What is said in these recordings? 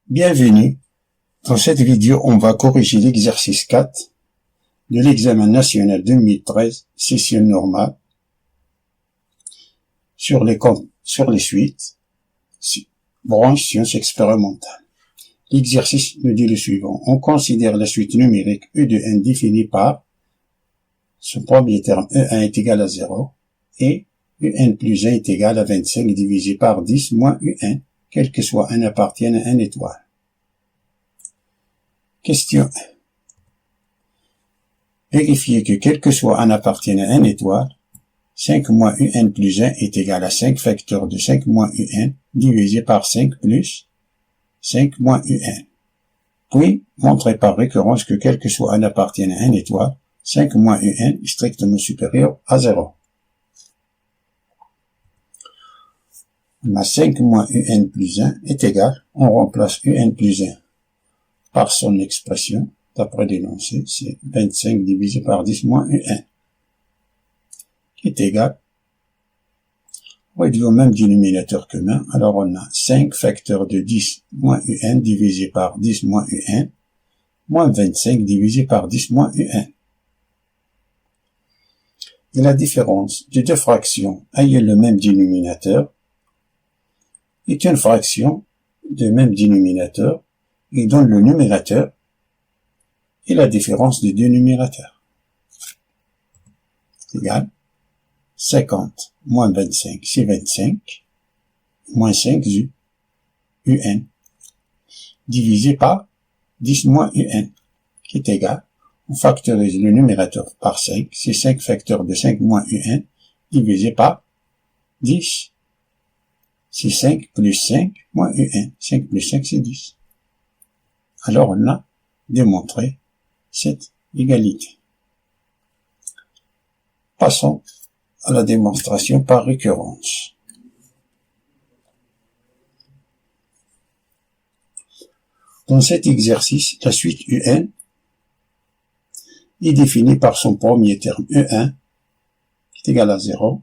Bienvenue. Dans cette vidéo, on va corriger l'exercice 4 de l'examen national 2013, session normale, sur les suites, branche sciences expérimentales. L'exercice nous dit le suivant. On considère la suite numérique U de n définie par ce premier terme E1 est égal à 0 et UN plus 1 est égal à 25 divisé par 10 moins UN, quel que soit n appartienne à n étoile. Question 1. Vérifiez que quel que soit n appartienne à n étoile, 5 moins UN plus 1 est égal à 5 facteurs de 5 moins UN divisé par 5 plus 5 moins UN. Puis, montrez par récurrence que quel que soit n appartienne à n étoile, 5 moins UN est strictement supérieur à 0. On a 5 moins UN plus 1 est égal, on remplace UN plus 1 par son expression, d'après l'énoncé, c'est 25 divisé par 10 moins UN, qui est égal, réduit au même dénominateur commun, alors on a 5 facteurs de 10 moins UN divisé par 10 moins UN, moins 25 divisé par 10 moins UN. Et la différence de deux fractions ayant le même dénominateur est une fraction de même dénominateur et donne le numérateur et la différence des deux numérateurs. C'est égal 50 moins 25, c'est 25, moins 5 UN, divisé par 10 moins UN, qui est égal, on factorise le numérateur par 5, c'est 5 facteurs de 5 moins UN, divisé par 10. C'est 5 plus 5 moins UN. 5 plus 5, c'est 10. Alors, on a démontré cette égalité. Passons à la démonstration par récurrence. Dans cet exercice, la suite UN est définie par son premier terme E1, qui est égal à 0,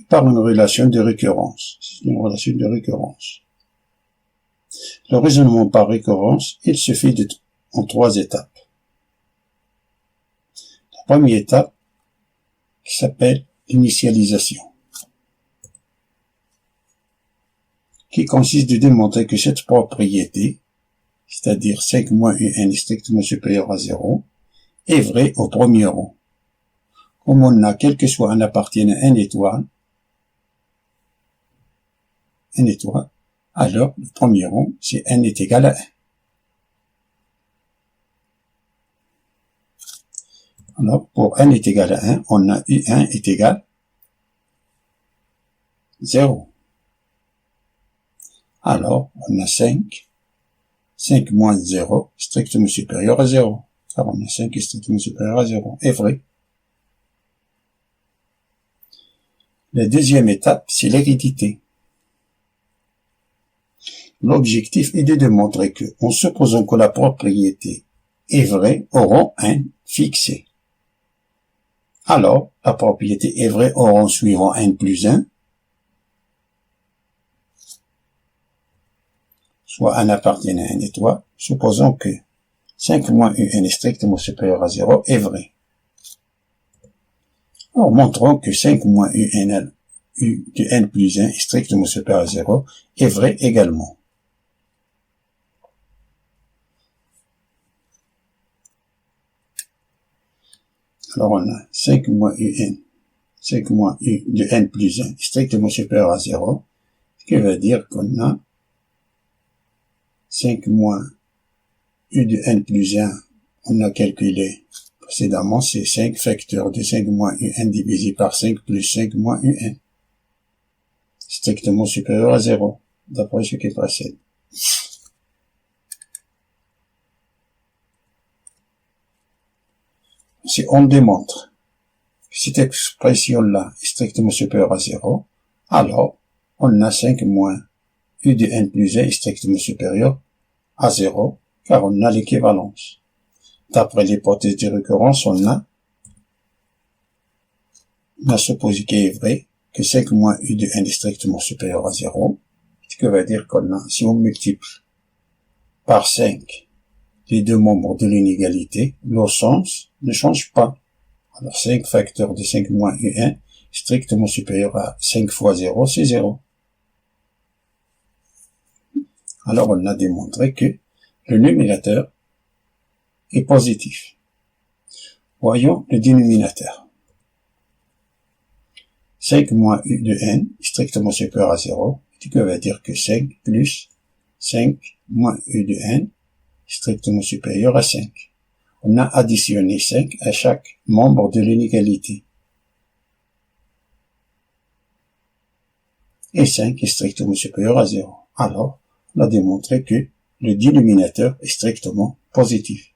par une relation de récurrence. C'est une relation de récurrence. Le raisonnement par récurrence, il se fait en 3 étapes. La première étape, qui s'appelle l'initialisation, qui consiste de démontrer que cette propriété, c'est-à-dire 5 moins UN est strictement supérieur à 0, est vraie au premier rang. Comme on a quel que soit n appartienne à n étoile, alors le premier rang, c'est n est égal à 1. Alors, pour n est égal à 1, on a U1 est égal à 0. Alors, on a 5. 5 moins 0, strictement supérieur à 0. Car on a 5 est strictement supérieur à 0. Est vrai. La deuxième étape, c'est l'hérédité. L'objectif est de démontrer que, en supposant que la propriété est vraie au rang n fixé, alors la propriété est vraie au rang suivant n plus 1, soit n appartient à n étoile, supposons que 5 moins UN est strictement supérieur à 0 est vrai. Alors montrons que 5 moins UN U de n plus 1 est strictement supérieur à 0 est vrai également. Alors on a 5 moins UN, 5 moins U de n plus 1 est strictement supérieur à 0, ce qui veut dire qu'on a 5 moins U de n plus 1, on a calculé précédemment, c'est 5 facteurs de 5 moins UN divisé par 5 plus 5 moins UN. Strictement supérieur à 0, d'après ce qui précède. Si on démontre que cette expression-là est strictement supérieure à 0, alors on a 5 moins U de n plus 1 est strictement supérieur à 0, car on a l'équivalence. D'après l'hypothèse de récurrence, on a supposé qu'il est vrai que 5 moins U de n est strictement supérieur à 0, ce qui veut dire qu'on a, si on multiplie par 5 les deux membres de l'inégalité, leur sens ne change pas. Alors 5 facteurs de 5 moins U1 strictement supérieur à 5 fois 0, c'est 0. Alors on a démontré que le numérateur est positif. Voyons le dénominateur. 5 moins U de n strictement supérieur à 0, ce qui veut dire que 5 plus 5 moins U de n strictement supérieur à 5. On a additionné 5 à chaque membre de l'inégalité. Et 5 est strictement supérieur à 0. Alors, on a démontré que le dénominateur est strictement positif.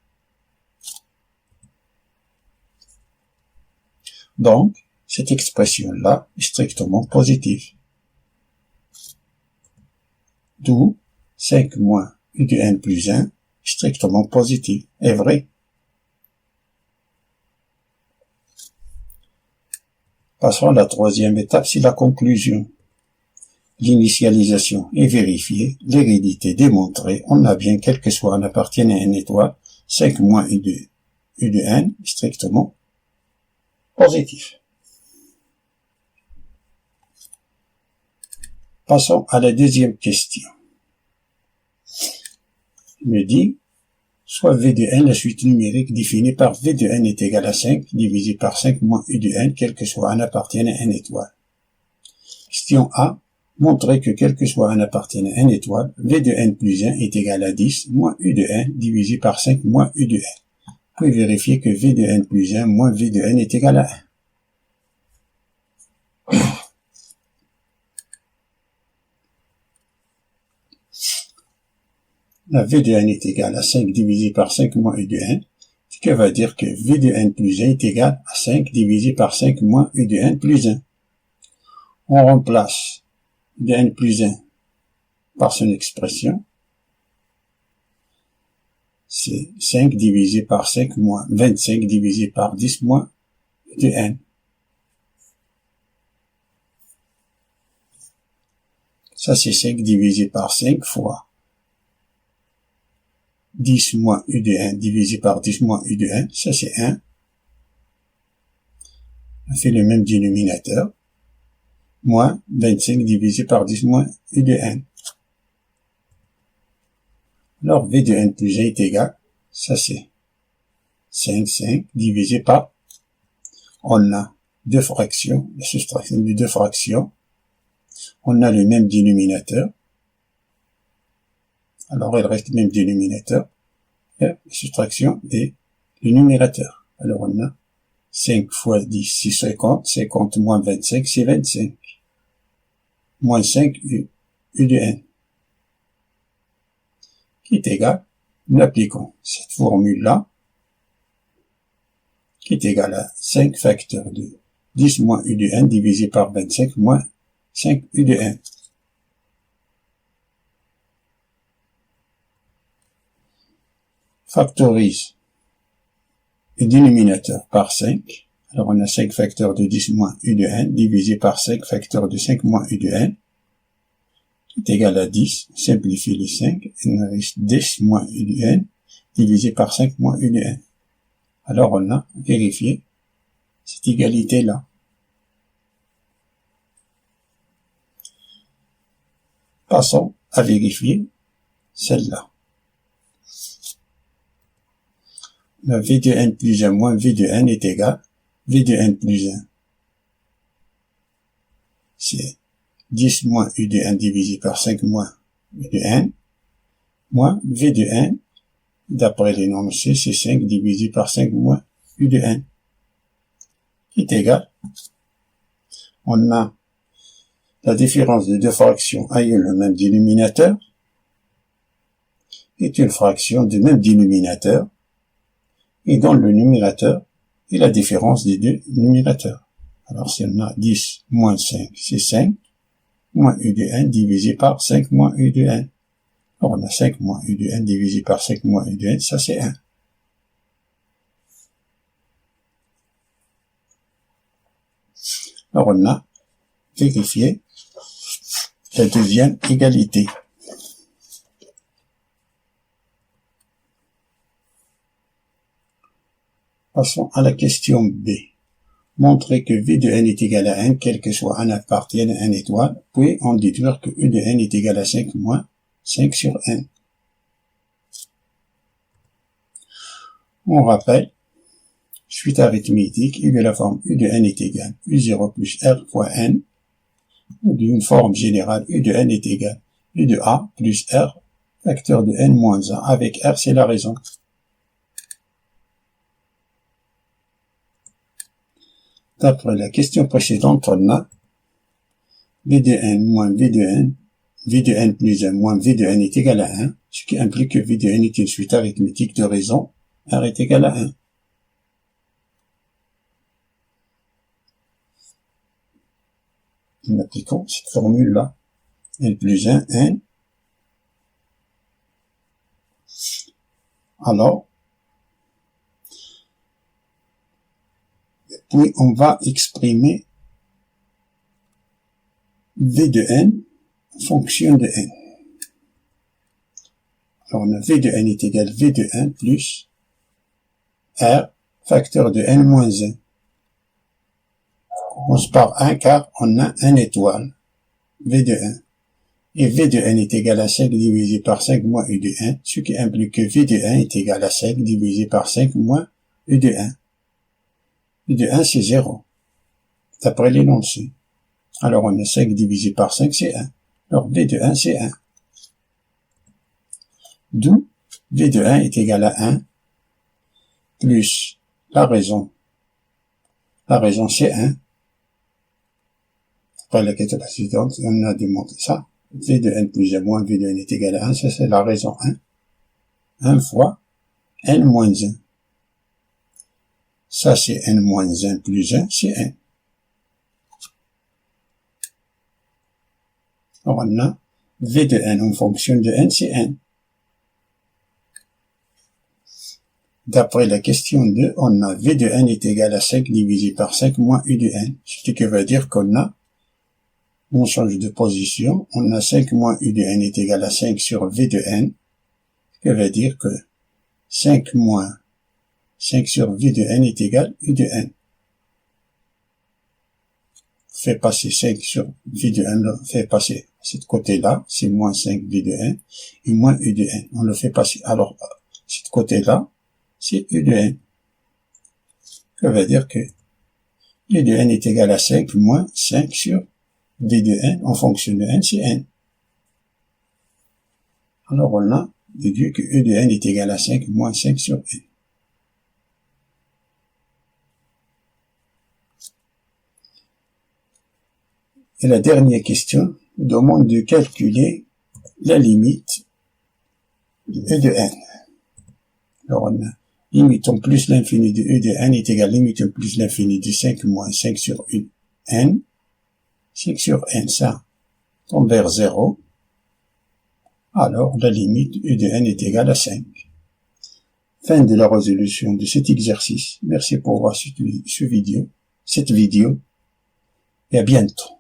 Donc, cette expression-là est strictement positive. D'où 5 moins U de n plus 1 est strictement positif. Est vrai? Passons à la troisième étape, c'est la conclusion. L'initialisation est vérifiée, l'hérédité démontrée, on a bien, quel que soit un appartenant à une étoile, 5 moins U de n est strictement positif. Passons à la deuxième question. Il me dit, soit V de n, la suite numérique définie par V de n est égal à 5, divisé par 5 moins U de n, quel que soit un appartenant à une étoile. Question A. Montrer que quel que soit un appartenant à une étoile, V de n plus 1 est égal à 10 moins U de n divisé par 5 moins U de n. Vous pouvez vérifier que V de n plus 1 moins V de n est égal à 1. La V de n est égal à 5 divisé par 5 moins U de n, ce qui veut dire que V de n plus 1 est égal à 5 divisé par 5 moins U de n plus 1. On remplace U de n plus 1 par son expression. C'est 5 divisé par 5 moins 25 divisé par 10 moins U de n. Ça, c'est 5 divisé par 5 fois 10 moins U de n divisé par 10 moins U de n. Ça, c'est 1. On fait le même dénominateur. Moins 25 divisé par 10 moins U de n. Alors, V de n plus 1 est égal, ça c'est 5 divisé par, on a deux fractions, la soustraction de deux fractions, on a le même dénominateur, alors il reste le même dénominateur, et la soustraction est le numérateur. Alors on a 5 fois 10, c'est 50, 50 moins 25, c'est 25, moins 5 U de n, qui est égal, nous appliquons cette formule-là, qui est égal à 5 facteurs de 10 moins U de n divisé par 25 moins 5 U de n. Factorise le dénominateur par 5. Alors on a 5 facteurs de 10 moins U de n divisé par 5 facteurs de 5 moins U de n, qui est égal à 10. On simplifie les 5, il nous reste 10 moins U de n divisé par 5 moins U de n. Alors on a vérifié cette égalité-là. Passons à vérifier celle-là. Le V de n plus 1 moins V de n est égal V de n plus 1. C'est 10 moins U de n divisé par 5 moins U de n, moins V de n, d'après l'énoncé, c'est 5 divisé par 5 moins U de n, qui est égal. On a la différence de deux fractions ayant le même dénominateur, est une fraction du même dénominateur, et dans le numérateur et la différence des deux numérateurs. Alors si on a 10 moins 5, c'est 5, moins U de n divisé par 5 moins U de n. Alors on a 5 moins U de n divisé par 5 moins U de n, ça c'est 1. Alors on a vérifié la deuxième égalité. Passons à la question B. Montrer que V de n est égal à n, quel que soit n appartienne à n étoile, puis en déduire que E de n est égal à 5 moins 5 sur n. On rappelle, suite arithmétique, U de la forme U de n est égal U0 plus R fois n, ou d'une forme générale U de n est égal U de A plus R, facteur de n moins 1, avec R c'est la raison. D'après la question précédente, on a V de n moins V de n, V de n plus 1 moins V de n est égal à 1, ce qui implique que V de n est une suite arithmétique de raison, R est égal à 1. Nous appliquons cette formule-là. N plus 1, n. Alors, puis on va exprimer V de n en fonction de n. Alors on a V de n est égal V de 1 plus R, facteur de n moins 1. On commence par 1 car on a un étoile, V de 1. Et V de n est égal à 5 divisé par 5 moins U de 1, ce qui implique que V de 1 est égal à 5 divisé par 5 moins U de 1. U de 1 c'est 0, d'après l'énoncé. Alors on a 5 divisé par 5 c'est 1. Alors V de 1 c'est 1. D'où V de 1 est égal à 1 plus la raison. La raison c'est 1. Après la question précédente, on a démontré ça. V de n plus 1 moins V de n est égal à 1, ça c'est la raison 1. 1 fois n moins 1. Ça c'est n moins 1 plus 1, c'est n. Alors on a V de n en fonction de n, c'est n. D'après la question 2, on a V de n est égal à 5 divisé par 5 moins U de n. Ce qui veut dire qu'on a, on change de position, on a 5 moins U de n est égal à 5 sur V de n. Ce qui veut dire que 5 moins 5 sur V de n est égal U de n. Fait passer 5 sur V de n, on fait passer ce côté-là, c'est moins 5 V de n, et moins U de n. On le fait passer. Alors, ce côté-là, c'est U de n. Ça veut dire que U de n est égal à 5 moins 5 sur V de n en fonction de n, c'est n. Alors on a déduit que U de n est égal à 5 moins 5 sur n. Et la dernière question demande de calculer la limite de E de n. Alors on a limite en plus l'infini de E de n est égal à limite en plus l'infini de 5 moins 5 sur U n. 5 sur n, ça tombe vers 0. Alors la limite U de n est égale à 5. Fin de la résolution de cet exercice. Merci pour avoir suivi cette vidéo et à bientôt.